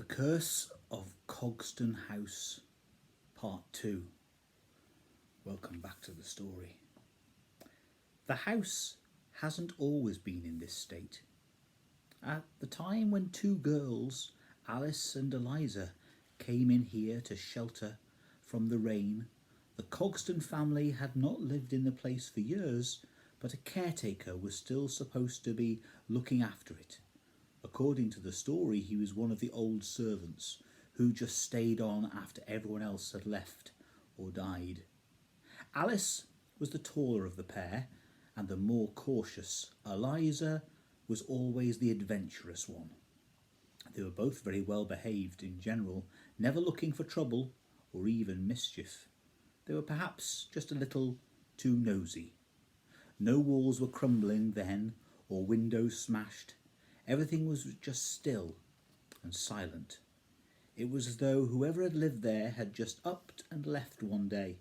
The Curse of Cogston House, Part 2. Welcome back to the story. The house hasn't always been in this state. At the time when two girls, Alice and Eliza, came in here to shelter from the rain, the Cogston family had not lived in the place for years, but a caretaker was still supposed to be looking after it. According to the story, he was one of the old servants who just stayed on after everyone else had left or died. Alice was the taller of the pair and the more cautious. Eliza was always the adventurous one. They were both very well behaved in general, never looking for trouble or even mischief. They were perhaps just a little too nosy. No walls were crumbling then or windows smashed. Everything was just still and silent. It was as though whoever had lived there had just upped and left one day.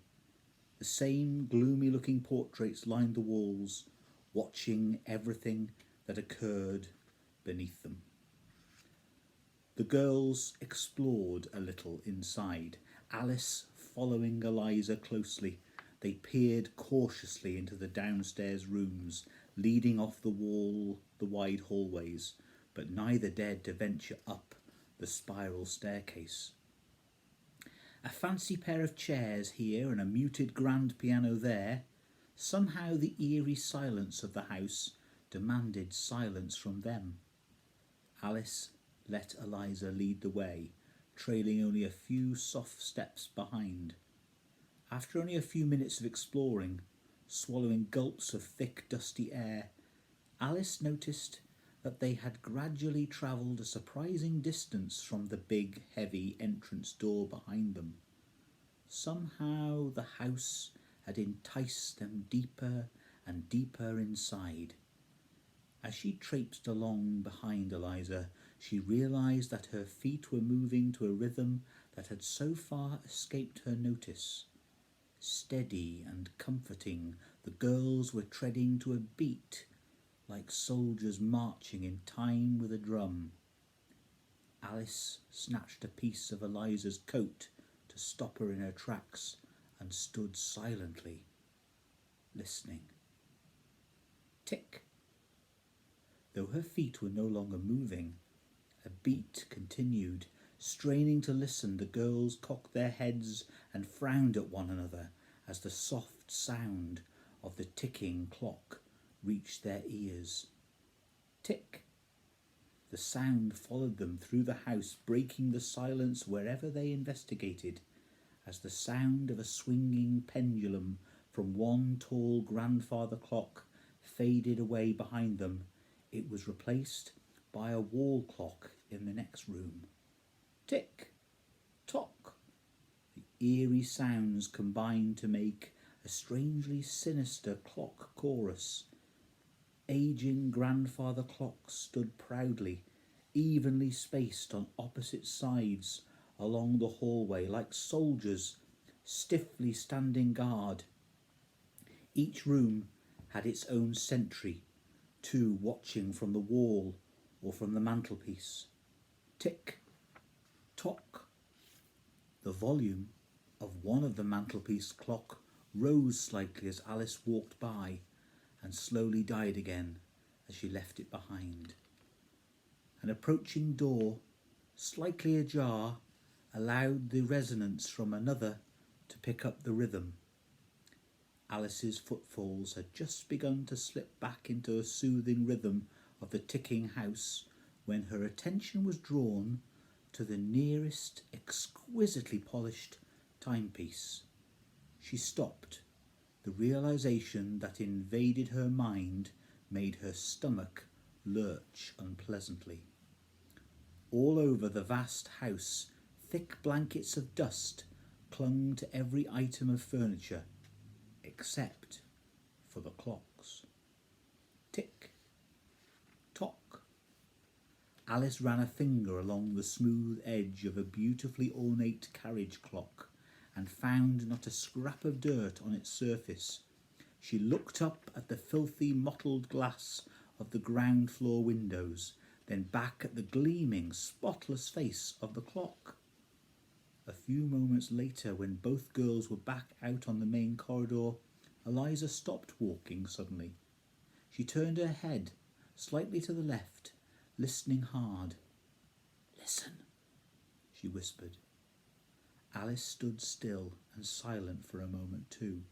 The same gloomy-looking portraits lined the walls, watching everything that occurred beneath them. The girls explored a little inside, Alice following Eliza closely. They peered cautiously into the downstairs rooms, leading off the wide hallways, but neither dared to venture up the spiral staircase. A fancy pair of chairs here and a muted grand piano there. Somehow the eerie silence of the house demanded silence from them. Alice let Eliza lead the way, trailing only a few soft steps behind. After only a few minutes of exploring, swallowing gulps of thick, dusty air, Alice noticed that they had gradually travelled a surprising distance from the big, heavy entrance door behind them. Somehow the house had enticed them deeper and deeper inside. As she traipsed along behind Eliza, she realised that her feet were moving to a rhythm that had so far escaped her notice. Steady and comforting, the girls were treading to a beat, like soldiers marching in time with a drum. Alice snatched a piece of Eliza's coat to stop her in her tracks and stood silently, listening. Tick. Though her feet were no longer moving, a beat continued. Straining to listen, the girls cocked their heads and frowned at one another as the soft sound of the ticking clock reached their ears. Tick. The sound followed them through the house, breaking the silence wherever they investigated, as the sound of a swinging pendulum from one tall grandfather clock faded away behind them. It was replaced by a wall clock in the next room. Tick, tock. The eerie sounds combined to make a strangely sinister clock chorus. Aging grandfather clocks stood proudly, evenly spaced on opposite sides along the hallway, like soldiers stiffly standing guard. Each room had its own sentry, two watching from the wall or from the mantelpiece. Tick, tock. The volume of one of the mantelpiece clock rose slightly as Alice walked by, and slowly died again as she left it behind. An approaching door, slightly ajar, allowed the resonance from another to pick up the rhythm. Alice's footfalls had just begun to slip back into a soothing rhythm of the ticking house when her attention was drawn to the nearest exquisitely polished timepiece. She stopped. The realisation that invaded her mind made her stomach lurch unpleasantly. All over the vast house, thick blankets of dust clung to every item of furniture, except for the clocks. Tick, tock. Alice ran a finger along the smooth edge of a beautifully ornate carriage clock and found not a scrap of dirt on its surface. She looked up at the filthy mottled glass of the ground floor windows. then back at the gleaming, spotless face of the clock. A few moments later, when both girls were back out on the main corridor, Eliza stopped walking suddenly. She turned her head slightly to the left, listening hard. "Listen," she whispered. Alice stood still and silent for a moment too.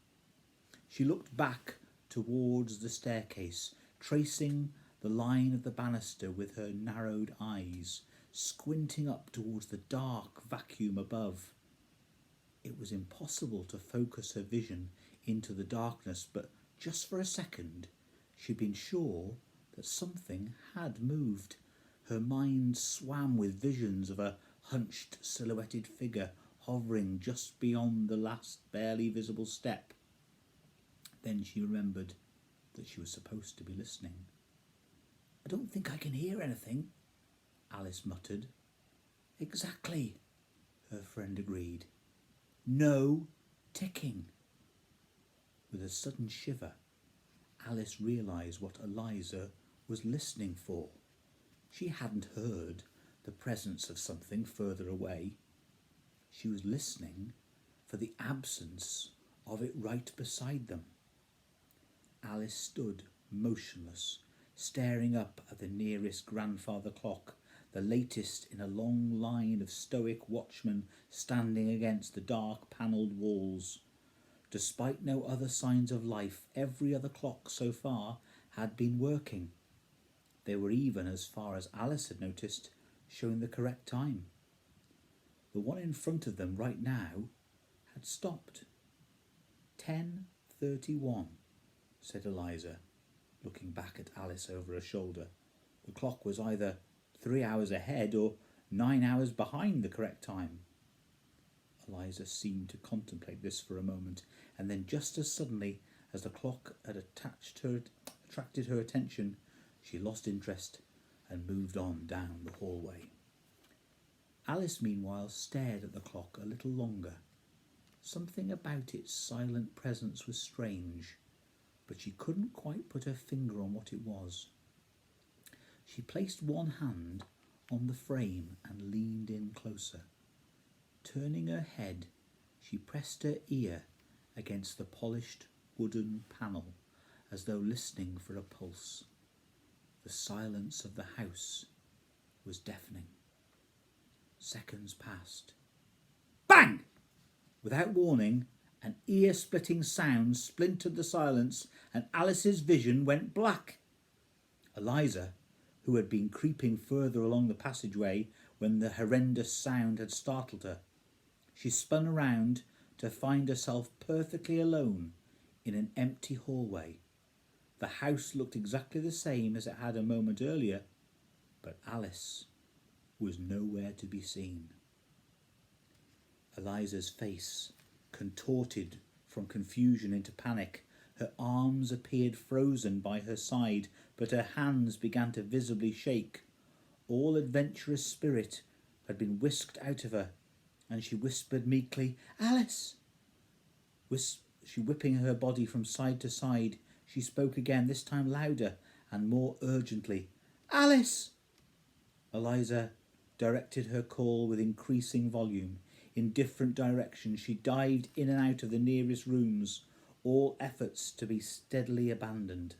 She looked back towards the staircase, tracing the line of the banister with her narrowed eyes, squinting up towards the dark vacuum above. It was impossible to focus her vision into the darkness, but just for a second she'd been sure that something had moved. Her mind swam with visions of a hunched, silhouetted figure hovering just beyond the last barely visible step. Then she remembered that she was supposed to be listening. "I don't think I can hear anything," Alice muttered. "Exactly," her friend agreed. "No ticking." With a sudden shiver, Alice realised what Eliza was listening for. She hadn't heard the presence of something further away. She was listening for the absence of it right beside them. Alice stood motionless, staring up at the nearest grandfather clock, the latest in a long line of stoic watchmen standing against the dark panelled walls. Despite no other signs of life, every other clock so far had been working. They were even, as far as Alice had noticed, showing the correct time. The one in front of them right now had stopped. 10:31, said Eliza, looking back at Alice over her shoulder. The clock was either 3 hours ahead or 9 hours behind the correct time. Eliza seemed to contemplate this for a moment, and then just as suddenly as the clock had attracted her attention, she lost interest and moved on down the hallway. Alice, meanwhile, stared at the clock a little longer. Something about its silent presence was strange, but she couldn't quite put her finger on what it was. She placed one hand on the frame and leaned in closer. Turning her head, she pressed her ear against the polished wooden panel as though listening for a pulse. The silence of the house was deafening. Seconds passed. Bang! Without warning, an ear-splitting sound splintered the silence and Alice's vision went black. Eliza, who had been creeping further along the passageway when the horrendous sound had startled her, she spun around to find herself perfectly alone in an empty hallway. The house looked exactly the same as it had a moment earlier, but Alice was nowhere to be seen. Eliza's face contorted from confusion into panic. Her arms appeared frozen by her side, but her hands began to visibly shake. All adventurous spirit had been whisked out of her, and she whispered meekly, "Alice!" She whipping her body from side to side, she spoke again, this time louder and more urgently. "Alice!" Eliza directed her call with increasing volume. In different directions she dived in and out of the nearest rooms, all efforts to be steadily abandoned.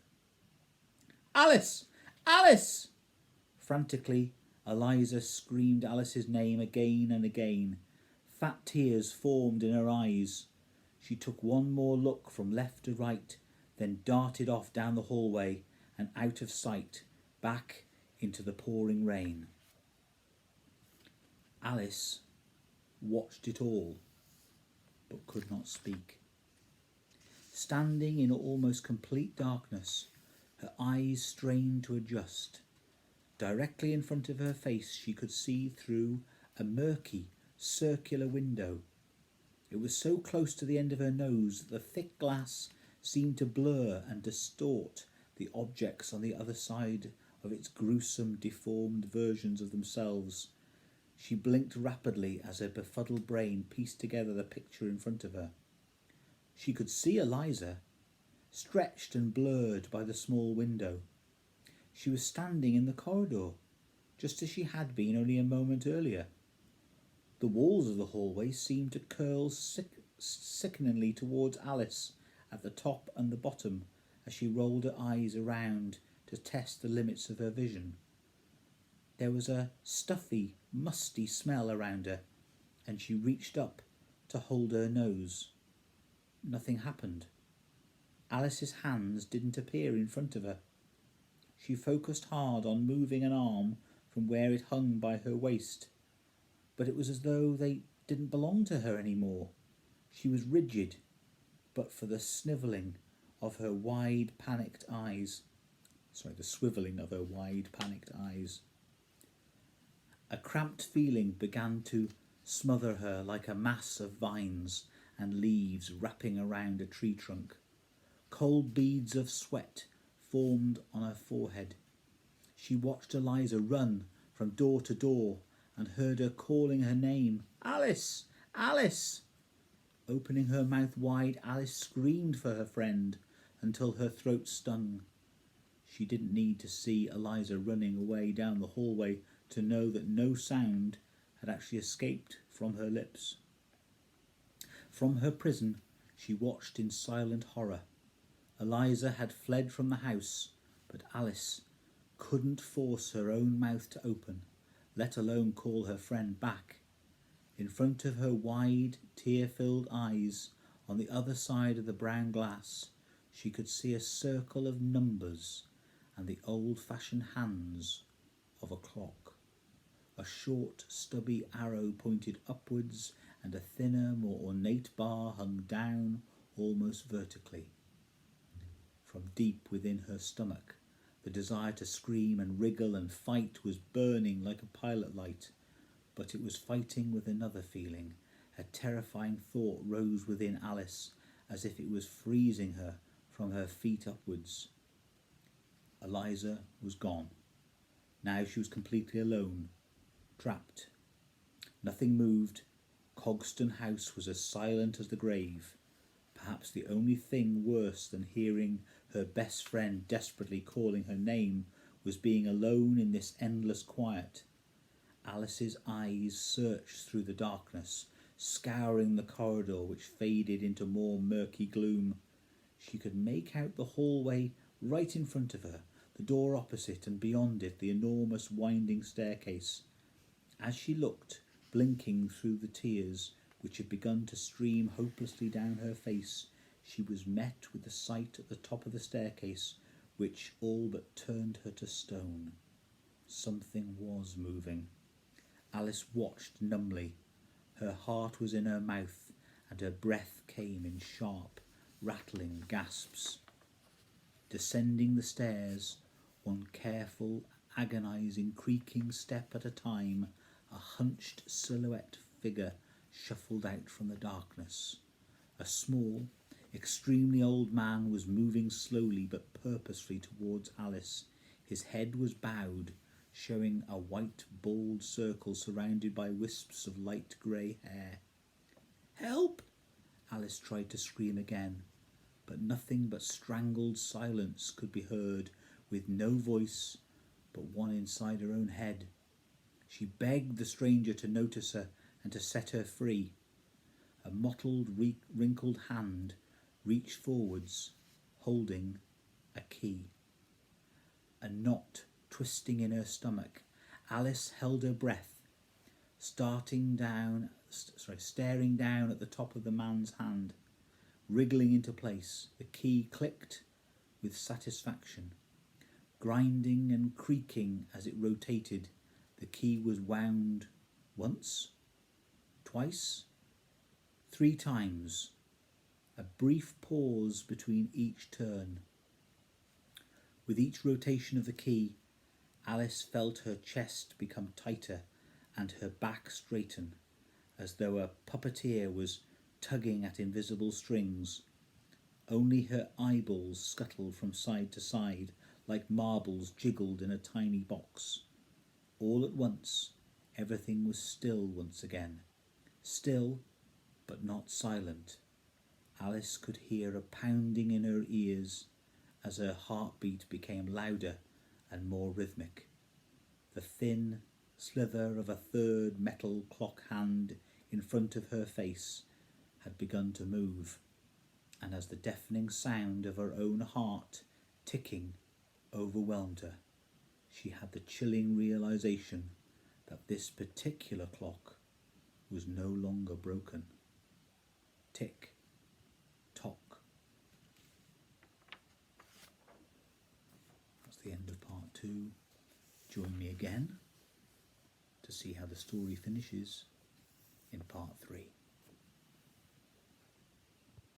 "Alice! Alice!" Frantically, Eliza screamed Alice's name again and again. Fat tears formed in her eyes. She took one more look from left to right, then darted off down the hallway and out of sight, back into the pouring rain. Alice watched it all, but could not speak. Standing in almost complete darkness, her eyes strained to adjust. Directly in front of her face she could see through a murky, circular window. It was so close to the end of her nose that the thick glass seemed to blur and distort the objects on the other side of its gruesome, deformed versions of themselves. She blinked rapidly as her befuddled brain pieced together the picture in front of her. She could see Eliza, stretched and blurred by the small window. She was standing in the corridor, just as she had been only a moment earlier. The walls of the hallway seemed to curl sickeningly towards Alice at the top and the bottom as she rolled her eyes around to test the limits of her vision. There was a stuffy, musty smell around her, and she reached up to hold her nose. Nothing happened. Alice's hands didn't appear in front of her. She focused hard on moving an arm from where it hung by her waist, but it was as though they didn't belong to her anymore. She was rigid, but for the snivelling of her wide, panicked eyes. The swivelling of her wide, panicked eyes. A cramped feeling began to smother her like a mass of vines and leaves wrapping around a tree trunk. Cold beads of sweat formed on her forehead. She watched Eliza run from door to door and heard her calling her name. "Alice! Alice!" Opening her mouth wide, Alice screamed for her friend until her throat stung. She didn't need to see Eliza running away down the hallway to know that no sound had actually escaped from her lips. From her prison, she watched in silent horror. Eliza had fled from the house, but Alice couldn't force her own mouth to open, let alone call her friend back. In front of her wide, tear-filled eyes, on the other side of the brown glass, she could see a circle of numbers and the old-fashioned hands of a clock. A short, stubby arrow pointed upwards, and a thinner, more ornate bar hung down almost vertically. From deep within her stomach, the desire to scream and wriggle and fight was burning like a pilot light, but it was fighting with another feeling. A terrifying thought rose within Alice, as if it was freezing her from her feet upwards. Eliza was gone. Now she was completely alone, trapped. Nothing moved. Cogston House was as silent as the grave. Perhaps the only thing worse than hearing her best friend desperately calling her name was being alone in this endless quiet. Alice's eyes searched through the darkness, scouring the corridor which faded into more murky gloom. She could make out the hallway right in front of her, the door opposite, and beyond it the enormous winding staircase. As she looked, blinking through the tears which had begun to stream hopelessly down her face, she was met with the sight at the top of the staircase which all but turned her to stone. Something was moving. Alice watched numbly. Her heart was in her mouth, and her breath came in sharp, rattling gasps. Descending the stairs, one careful, agonizing, creaking step at a time, a hunched silhouette figure shuffled out from the darkness. A small, extremely old man was moving slowly but purposefully towards Alice. His head was bowed, showing a white, bald circle surrounded by wisps of light grey hair. "Help!" Alice tried to scream again, but nothing but strangled silence could be heard, with no voice but one inside her own head. She begged the stranger to notice her and to set her free. A mottled, wrinkled hand reached forwards, holding a key. A knot twisting in her stomach, Alice held her breath, staring down at the top of the man's hand. Wriggling into place, the key clicked with satisfaction. Grinding and creaking as it rotated, the key was wound once, twice, 3 times. A brief pause between each turn. With each rotation of the key, Alice felt her chest become tighter and her back straighten, as though a puppeteer was tugging at invisible strings. Only her eyeballs scuttled from side to side, like marbles jiggled in a tiny box. All at once, everything was still once again. Still, but not silent. Alice could hear a pounding in her ears as her heartbeat became louder and more rhythmic. The thin slither of a third metal clock hand in front of her face had begun to move, and as the deafening sound of her own heart ticking overwhelmed her, she had the chilling realization that this particular clock was no longer broken. Tick, tock. That's the end of part 2. Join me again to see how the story finishes in part 3.